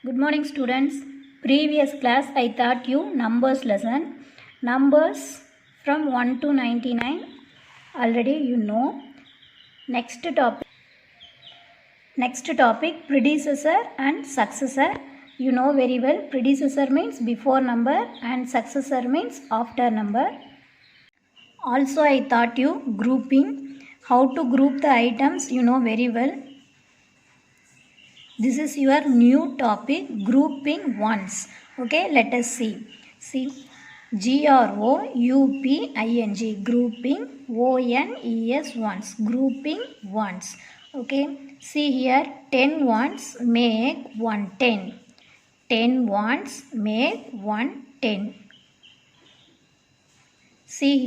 Good morning students. Previous class I taught you numbers lesson. Numbers from 1 to 99 already you know. Next topic predecessor and successor. You know very well. Predecessor means before number and successor means after number. Also I taught you grouping. How to group the items you know very well. This is your new topic, grouping ones. Okay, let us see. G-R-O-U-P-I-N-G, grouping, O-N-E-S ones, grouping ones. Okay, see here, 10 ones make 1 10. 10 ones make 1 10. See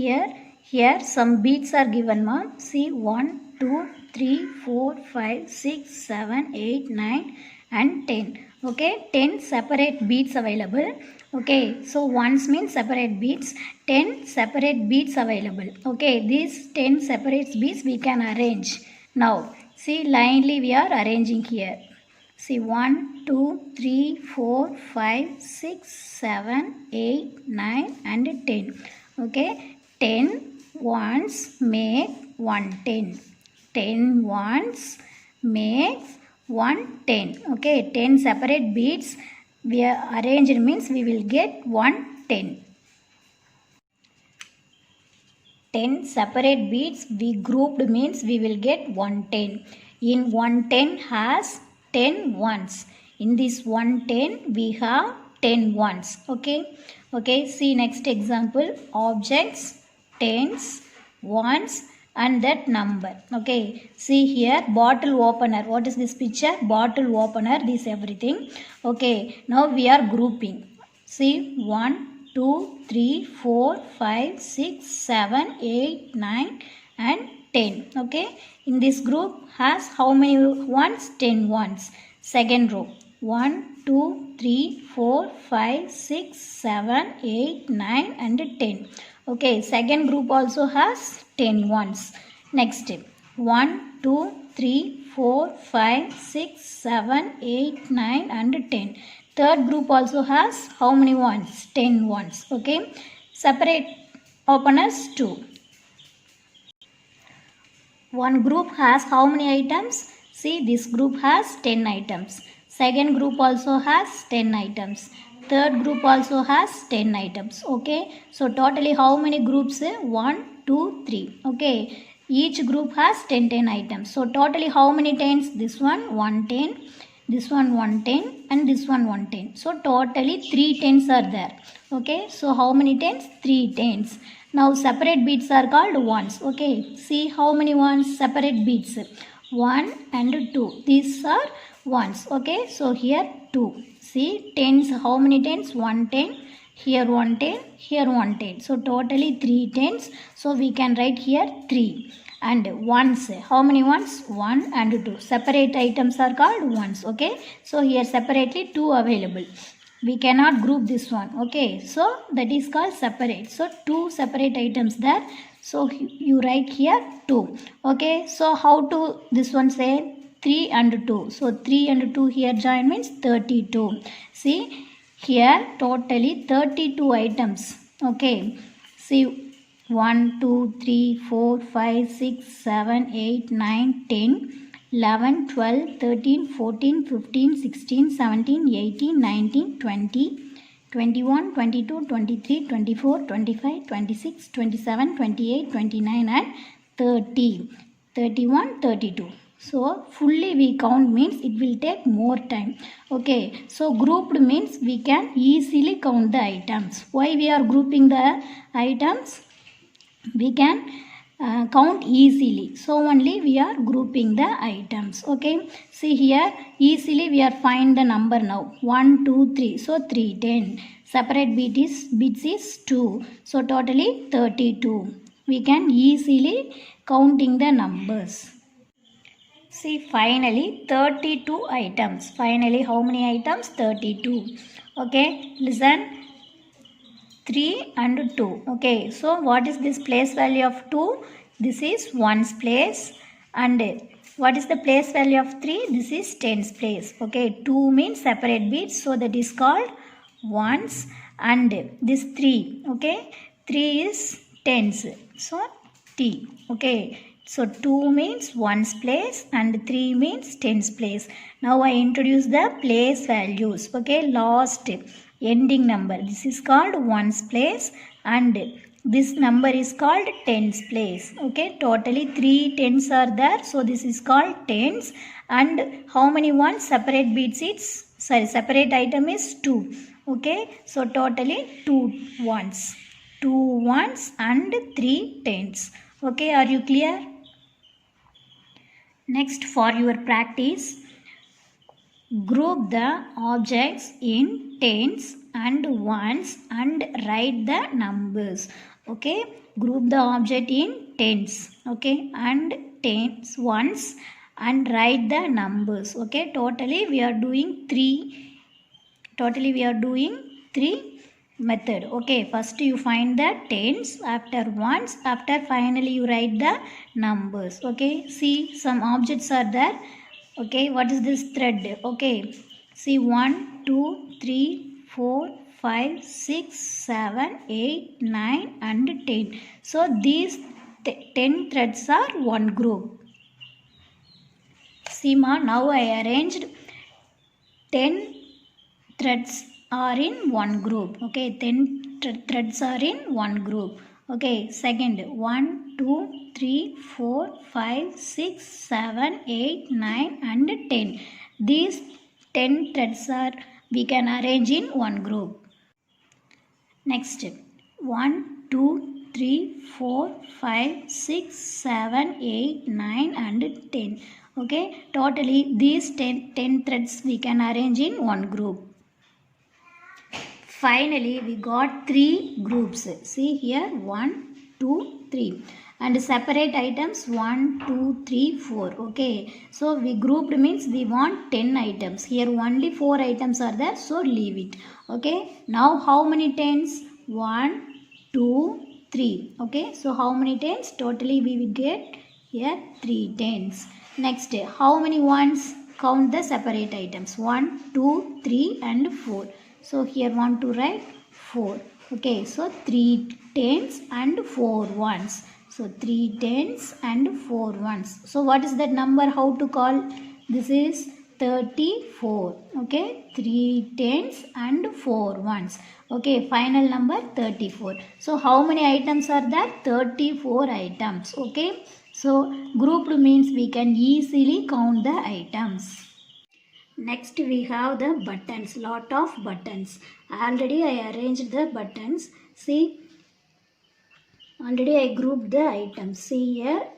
here some beads are given, ma'am. See 1, 2, 3, 4, 5, 6, 7, 8, 9 and 10. Okay, 10 separate beads available. Okay, so ones means separate beads. 10 separate beads available. Okay, these 10 separate beads we can arrange. Now, see linely we are arranging here. See 1, 2, 3, 4, 5, 6, 7, 8, 9 and 10. Okay, 10 ones make 110. 10 ones makes 110. Okay, 10 separate beads we are arranged means we will get 110. 10 separate beads we grouped means we will get 110. In 110 has 10 ones. In this 110 we have 10 ones. Okay, see next example. Objects, tens, ones and that number. Okay, see here bottle opener. What is this picture? Bottle opener, this everything. Okay, now we are grouping. See 1, 2, 3, 4, 5, 6, 7, 8, 9 and 10. Okay, in this group has how many ones? 10 ones. Second row 1, 2, 3, 4, 5, 6, 7, 8, 9 and 10. Okay, second group also has 10 ones. Next 1, 2, 3, 4, 5, 6, 7, 8, 9 and 10. Third group also has how many ones? 10 ones. Okay, separate openers 2. One group has how many items? See, this group has 10 items. Second group also has 10 items. Third group also has 10 items. Okay, so totally how many groups? 1, 2, 3. Okay, each group has 10 items. So totally how many tens? This one 110, this one 110 and this one 110. So totally 3 tens are there. Okay, so how many tens? 3 tens. Now separate beads are called ones. Okay, see how many ones? Separate beads 1 and 2. These are ones. Okay, so here 2. See tens, how many tens? 110, here 110, here 110. So totally 3 tens. So we can write here 3. And ones, how many ones? 1 and 2. Separate items are called ones. Okay, so here separately 2 available. We cannot group this one. Okay, so that is called separate. So 2 separate items there. So you write here 2. Okay, so how to this one say? 3 and 2. So 3 and 2 here join means 32. See here totally 32 items. Okay, see 1, 2, 3, 4, 5, 6, 7, 8, 9, 10, 11, 12, 13, 14, 15, 16, 17, 18, 19, 20, 21, 22, 23, 24, 25, 26, 27, 28, 29 and 30, 31, 32. So fully we count means it will take more time. Okay, so grouped means we can easily count the items. Why we are grouping the items? We can count easily. So only we are grouping the items. Okay, see here easily we are find the number now. 1, 2, 3. So 3, 10. Separate bits is 2. So totally 32. We can easily counting the numbers. See finally 32 items. Finally how many items? 32. Okay, listen. 3 and 2. Okay, so what is this place value of 2? This is 1's place and What is the place value of 3? This is tens place. Okay, 2 means separate bits, so that is called ones, and this 3. Okay, 3 is tens, so T. Okay, so 2 means ones place and 3 means tens place. Now I introduce the place values. Okay, last ending number. This is called ones place and this number is called tens place. Okay, totally 3 tens are there, so this is called tens. And how many ones? Separate bits it's separate item is 2. Okay, so totally 2 ones. 2 ones and 3 tens. Okay, are you clear? Next, for your practice, group the objects in tens and ones and write the numbers. Okay, group the object in tens, okay, and tens ones and write the numbers. Okay, totally we are doing 3 method. Okay, first you find the tens, after ones, after finally you write the numbers. Okay, see some objects are there. Okay, what is this thread? Okay, see 1, 2, 3, 4, 5, 6, 7, 8, 9 and 10. So these 10 threads are one group. See ma, now I arranged 10 threads are in one group. Okay, 10 threads are in one group. Okay, second 1, 2, 3, 4, 5, 6, 7, 8, 9 and 10. These 10 threads are we can arrange in one group. Next 1, 2, 3, 4, 5, 6, 7, 8, 9 and 10. Okay, totally these 10 threads we can arrange in one group. Finally, we got 3 groups. See here 1, 2, 3 and separate items 1, 2, 3, 4. Okay, so we grouped means we want 10 items. Here only 4 items are there, so leave it. Okay, now how many tens? 1, 2, 3. Okay, so how many tens? Totally we will get here 3 tens. Next, how many ones? Count the separate items 1, 2, 3 and 4. So here want to write 4. Okay, so 3 tens and 4 ones. So 3 tens and 4 ones. So what is that number? How to call? This is 34. Okay, 3 tens and 4 ones. Okay, final number 34. So how many items are there? 34 items. Okay, so grouped means we can easily count the items. Next we have the buttons, lot of buttons. Already I arranged the buttons. See, already I grouped the items. See here,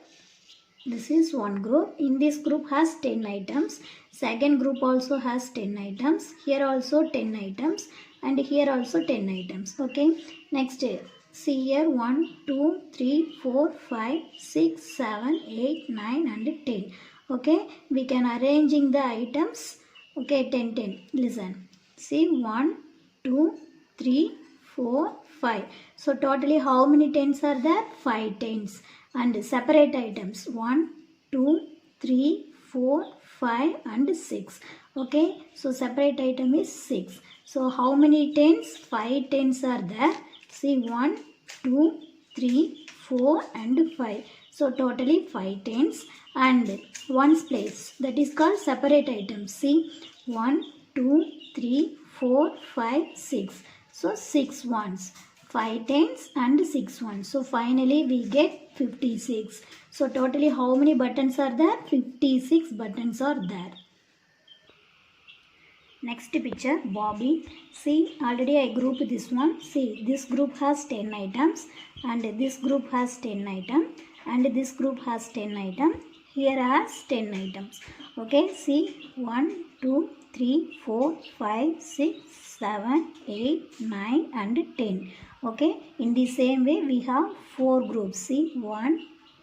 this is one group. In this group has 10 items. Second group also has 10 items. Here also 10 items. And here also 10 items. Okay, next see here 1, 2, 3, 4, 5, 6, 7, 8, 9 and 10. Okay, we can arranging the items. Okay, 10, 10. Listen. See 1, 2, 3, 4, 5. So totally how many tens are there? 5 tens. And separate items 1, 2, 3, 4, 5 and 6. Okay, so separate item is 6. So how many tens? 5 tens are there. See 1, 2, 3, 4 and 5. So totally 5 tens and ones place, that is called separate items. See 1, 2, 3, 4, 5, 6. So 6 ones, 5 tens and 6 ones. So finally we get 56. So totally how many buttons are there? 56 buttons are there. Next picture, Bobby. See, already I grouped this one. See, this group has 10 items and this group has 10 items and this group has 10 items. Here has 10 items. Okay, see 1, 2, 3, 4, 5, 6, 7, 8, 9 and 10. Okay, in the same way we have 4 groups. See 1,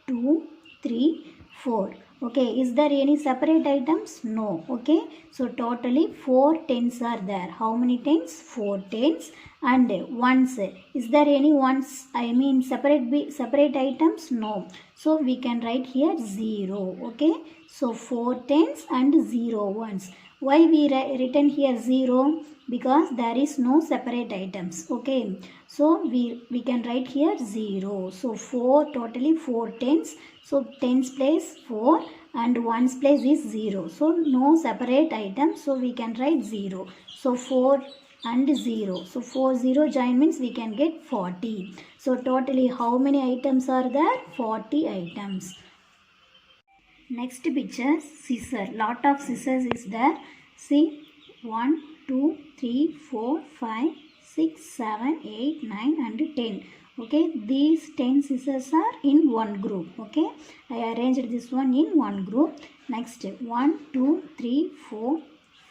2, 3, 4. Okay, is there any separate items? No. Okay, so totally 4 tens are there. How many tens? 4 tens. And ones. Is there any ones? I mean separate items? No. So we can write here 0. Okay, so 4 tens and 0 ones. Why we written here 0? Because there is no separate items. Okay, so we can write here 0. So 4, totally 4 tens. So tens place 4 and ones place is 0. So no separate item. So we can write 0. So 4 and 0. So 4 0 join means we can get 40. So totally how many items are there? 40 items. Next picture, scissor. Lot of scissors is there. See, 1, 2, 3, 4, 5, 6, 7, 8, 9 and 10. Okay, these 10 scissors are in one group. Okay, I arranged this one in one group. Next, 1, 2, 3, 4,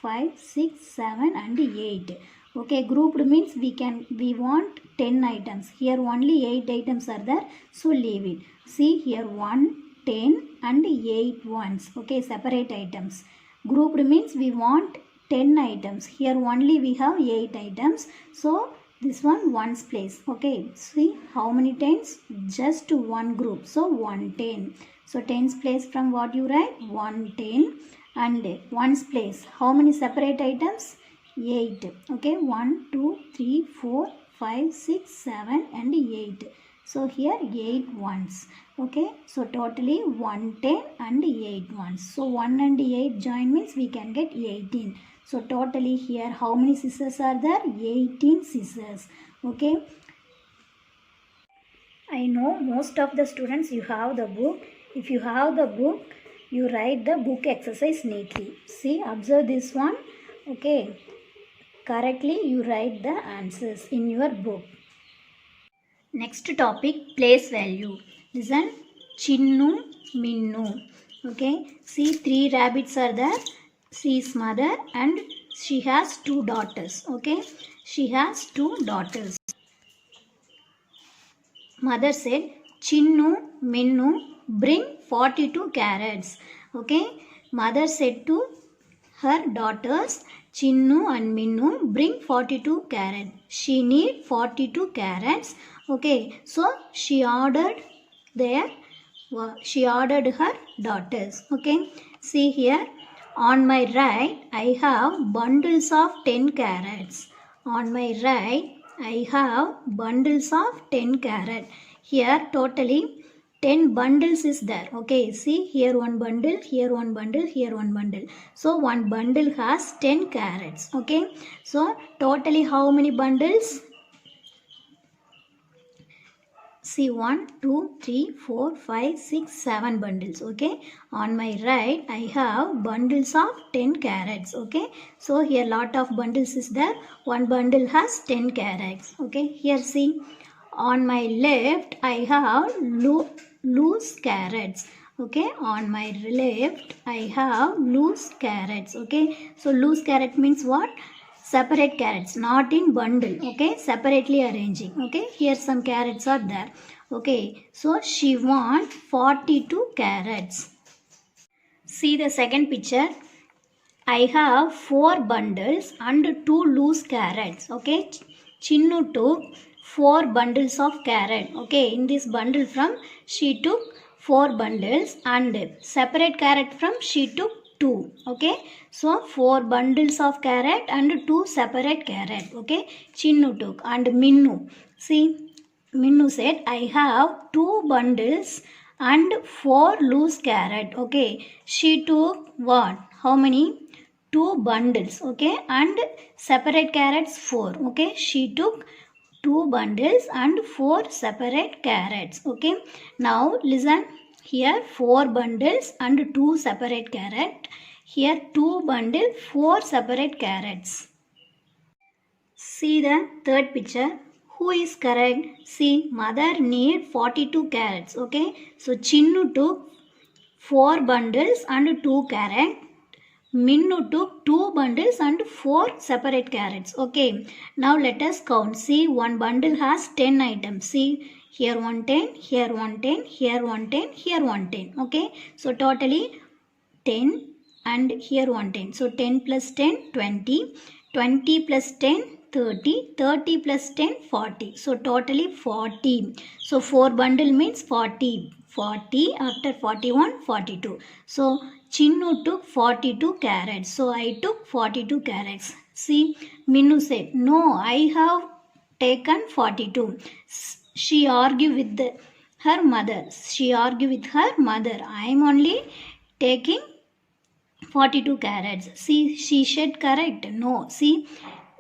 5, 6, 7 and 8. Okay, grouped means we want 10 items. Here only 8 items are there. So leave it. See here 1, 10 and 8 ones. Okay, separate items. Grouped means we want 10 items. Here only we have 8 items. So this one ones place. Okay, see how many tens? Just one group. So 110. So tens place from what you write? 110 and ones place. How many separate items? 8. Okay, 1, 2, 3, 4, 5, 6, 7 and 8. So here 8 ones. Okay, so totally 110 and 8 ones. So 1 and 8 join means we can get 18. So totally here how many scissors are there? 18 scissors. Okay, I know most of the students you have the book. If you have the book, you write the book exercise neatly. See, observe this one. Okay, correctly you write the answers in your book. Next topic, place value. Listen, Chinnu, Minnu. Okay, see 3 rabbits are there. She is mother and she has 2 daughters. Okay, she has 2 daughters. Mother said, Chinnu, Minnu, bring 42 carrots. Okay, mother said to her daughters, Chinnu and Minnu, bring 42 carrots. She need 42 carrots. Okay, so she ordered her daughters. Okay, see here, on my right, I have bundles of 10 carrots. On my right, I have bundles of 10 carrots. Here, totally 10 bundles is there. Okay, see here one bundle, here one bundle, here one bundle. So one bundle has 10 carrots. Okay, so totally how many bundles? See 1, 2, 3, 4, 5, 6, 7 bundles. Okay, on my right I have bundles of 10 carrots. Okay, so here lot of bundles is there. One bundle has 10 carrots. Okay, here see, on my left I have loose carrots. Okay, on my left I have loose carrots. Okay, so loose carrot means what? Separate carrots, not in bundle. Okay, separately arranging. Okay, here some carrots are there. Okay, so she wants 42 carrots. See the second picture. I have 4 bundles and 2 loose carrots. Okay, Chinnu took 4 bundles of carrot. Okay, in this bundle from she took 4 bundles and separate carrot from she took 2. Okay, so 4 bundles of carrot and 2 separate carrot. Okay, Chinnu took. And Minnu, see, Minnu said, I have 2 bundles and 4 loose carrot. Okay, she took what? How many? 2 bundles. Okay, and separate carrots 4. Okay, she took 2 bundles and 4 separate carrots. Okay, now listen. Here 4 bundles and 2 separate carrots. Here 2 bundles, 4 separate carrots. See the third picture. Who is correct? See, mother need 42 carrots. Okay, so Chinnu took 4 bundles and 2 carrots. Minnu took 2 bundles and 4 separate carrots. Okay, now let us count. See, one bundle has 10 items. See, here one 10, here one 10, here one 10, here one 10. Okay, so totally 10 and here one 10. So 10 plus 10, 20, 20 plus 10, 30, 30 plus 10, 40. So totally 40. So 4 bundle means 40. 40 after 41, 42. So Chinnu took 42 carrots. So I took 42 carrots. See, Minnu said, no, I have taken 42. She argued with her mother. She argued with her mother. I am only taking 42 carrots. See, she said correct. No, see,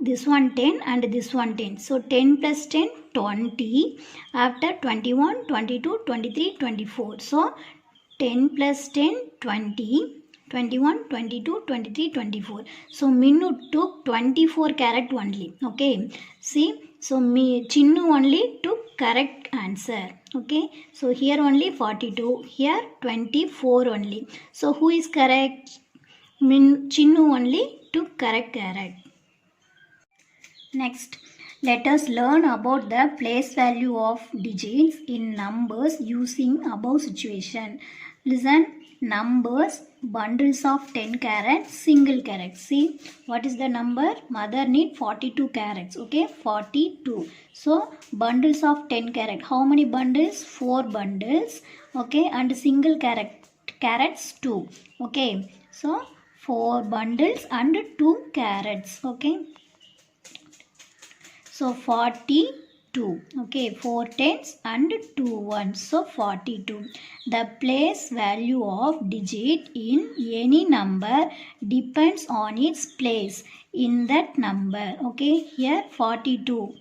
this one 10 and this one 10. So 10 plus 10, 20. After 21, 22, 23, 24. So 10 plus 10, 20. 21, 22, 23, 24. So Minnu took 24 carrot only. Okay. See, so Chinnu only took correct answer. Okay. So here only 42. Here 24 only. So who is correct? Chinnu only took correct carrot. Next, let us learn about the place value of digits in numbers using above situation. Listen, numbers, bundles of 10 carrots, single carrot. See, what is the number? Mother need 42 carrots. Okay, 42. So, bundles of 10 carrot. How many bundles? 4 bundles. Okay, and single carrots 2. Okay, so 4 bundles and 2 carrots. Okay. So 42. Okay, 4 tens and 2 ones. So 42. The place value of digit in any number depends on its place in that number. Okay, here 42.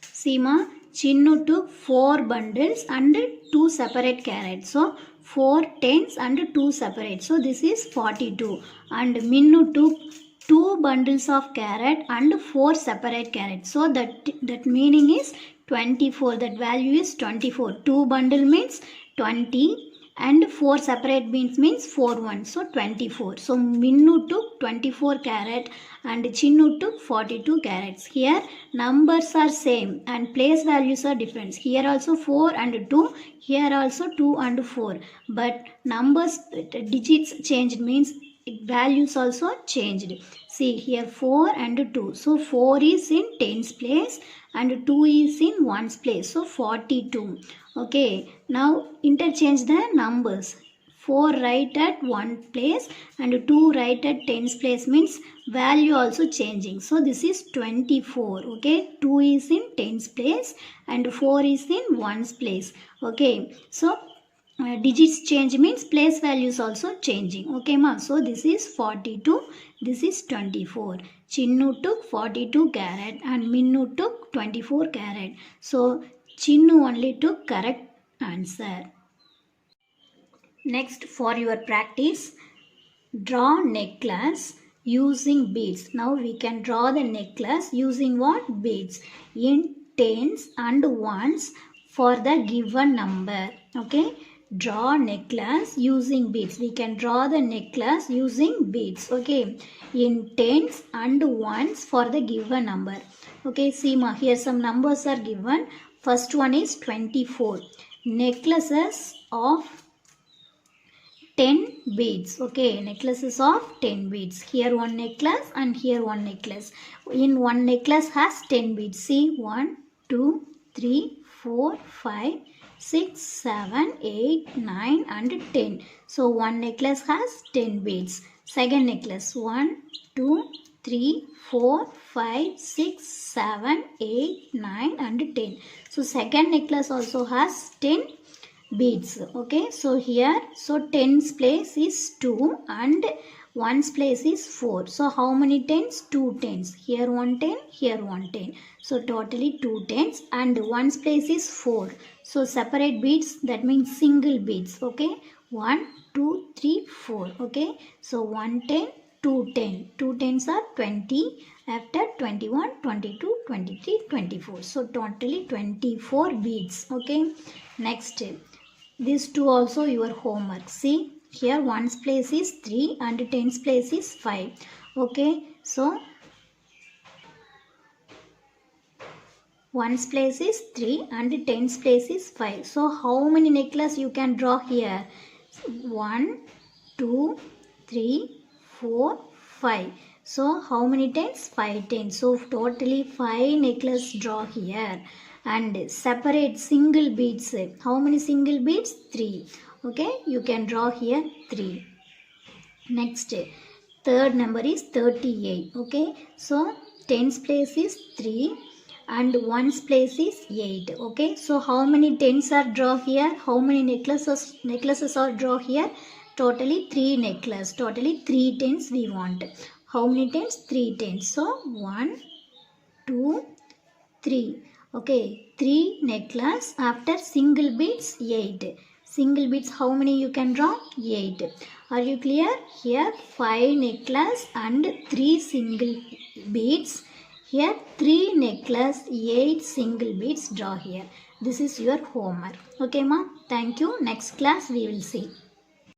Seema, Chinnu took 4 bundles and 2 separate carrots. So 4 tens and 2 separate. So this is 42. And Minnu took 2 bundles of carrot and 4 separate carrots. So that meaning is 24. That value is 24. 2 bundle means 20 and 4 separate means 4 1. So 24. So Minnu took 24 carrot and Chinnu took 42 carrots. Here numbers are same and place values are different. Here also 4 and 2. Here also 2 and 4. But numbers, digits changed means values also changed. See here 4 and 2. So 4 is in tens place and 2 is in ones place. So 42. Okay. Now interchange the numbers. 4 write at 1 place and 2 write at tens place means value also changing. So this is 24. Okay. 2 is in tens place and 4 is in ones place. Okay. So digits change means place values also changing. Okay ma. So this is 42. This is 24. Chinnu took 42 carrot and Minnu took 24 carrot. So Chinnu only took correct answer. Next, for your practice, draw necklace using beads. Now we can draw the necklace using what? Beads in tens and ones for the given number. Okay. Draw necklace using beads. We can draw the necklace using beads. Okay. In tens and ones for the given number. Okay. See ma, here some numbers are given. First one is 24. Necklaces of 10 beads. Okay, necklaces of 10 beads. Here one necklace and here one necklace. In one necklace has 10 beads. See 1, 2, 3, 4, 5, 6, 7, 8, 9 and 10. So one necklace has 10 beads. Second necklace 1, 2, 3, 4, 5, 6, 7, 8, 9 and 10. So second necklace also has 10 beads. Okay, so here, so tens place is 2 and ones place is 4. So how many tens? 2 tens. Here 1 10, here 1 10. So totally 2 tens and ones place is 4. So separate beads, that means single beads. Okay, 1, 2, 3, 4. Okay, so 1 10, 2 10. 2 tens are 20. After 21, 22, 23, 24. So totally 24 beads. Okay, next. These two also your homework. See, here ones place is 3 and tens place is 5. Okay, so Ones place is 3 and tens place is 5. So how many necklace you can draw here? 1, 2, 3, 4, 5. So how many tens? 5 tens. So totally 5 necklace draw here. And separate single beads. How many single beads? 3. Okay, you can draw here 3. Next, third number is 38. Okay, so tens place is 3 and ones place is 8. Okay, so how many tens are draw here? How many necklaces are draw here? Totally 3 necklace. Totally 3 tens we want. How many tens? 3 tens. So 1, 2, 3. Okay, 3 necklace. After single beads 8. Single beads how many you can draw? 8. Are you clear? Here 5 necklace and 3 single beads. Here 3 necklace, 8 single beads draw here. This is your homework. Okay ma? Thank you. Next class we will see.